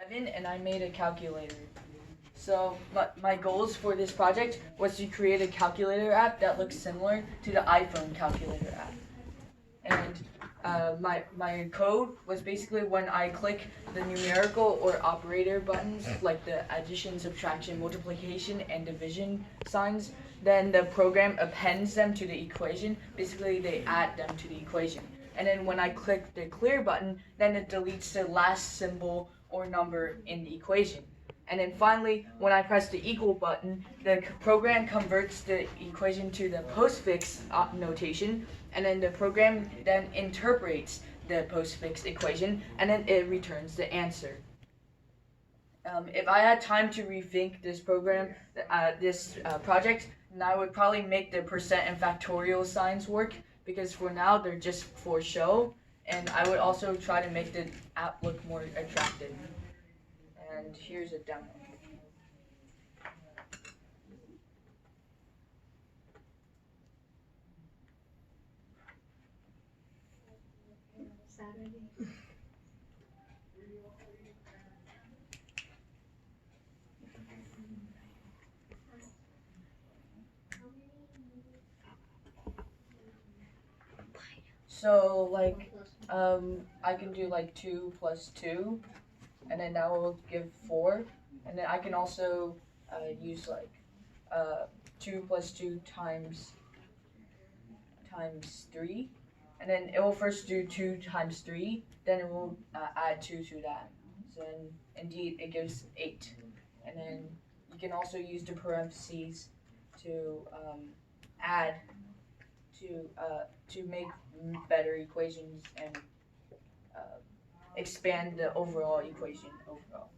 Devon, and I made a calculator. So my goals for this project was to create a calculator app that looks similar to the iPhone calculator app. And my code was basically when I click the numerical or operator buttons, like the addition, subtraction, multiplication, and division signs, then the program appends them to the equation. Basically, they add them to the equation. And then when I click the clear button, then it deletes the last symbol or number in the equation. And then finally, when I press the equal button, the program converts the equation to the postfix notation, and then the program then interprets the postfix equation, and then it returns the answer. If I had time to rethink this project, then I would probably make the percent and factorial signs work, because for now they're just for show, and I would also try to make the app look more attractive. And here's a demo. Saturday. So like, I can do like 2 plus 2, and then that will give 4, and then I can also use like 2 plus 2 times 3, and then it will first do 2 times 3, then it will add 2 to that. So then indeed it gives 8, and then you can also use the parentheses to add to make better equations and expand the overall equation overall.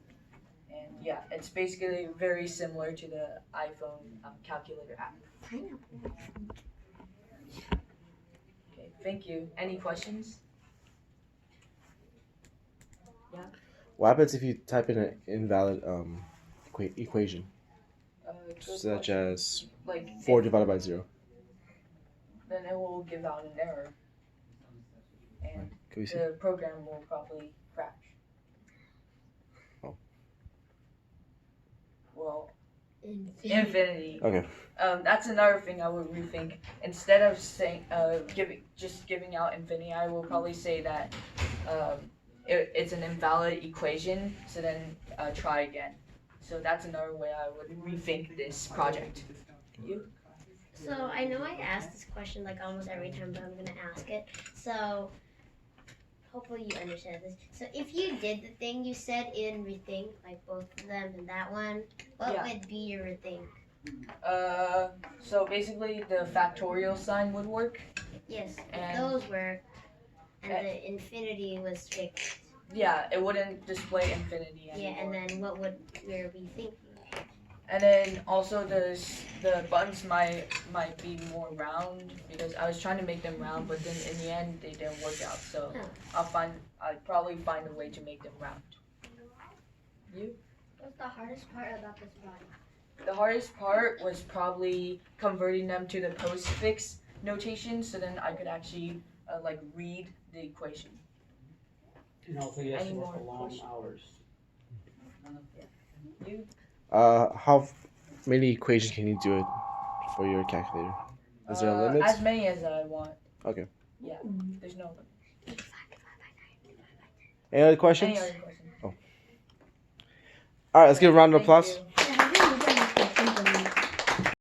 And yeah, it's basically very similar to the iPhone calculator app. Okay, thank you. Any questions? Yeah. What happens if you type in an invalid equation, such as like 4 divided by 0? Then it will give out an error, and Can we see? the program will probably crash. Oh. Well, Infinity. infinity. Okay. That's another thing I would rethink. Instead of saying giving out infinity, I will probably say that it's an invalid equation. So then try again. So that's another way I would rethink this project. You? So I know I ask this question like almost every time, but I'm gonna ask it. So hopefully you understand this. So if you did the thing you said in rethink, like both of them and that one, what would be your rethink? So basically the factorial sign would work. Yes, And those work, and the infinity was fixed. Yeah, it wouldn't display infinity anymore. Yeah, and then what would your rethinking? And then also the buttons might be more round, because I was trying to make them round, but then in the end they didn't work out. So I'd probably find a way to make them round. You? What's the hardest part about this project? The hardest part was probably converting them to the postfix notation, so then I could actually like read the equation. And also you have to Any work more long questions? hours. You? How many equations can you do it for your calculator? Is there a limit? As many as I want. Okay. Yeah, there's no limit. Any other questions? Any other questions? All right, let's give a round of Thank applause. you.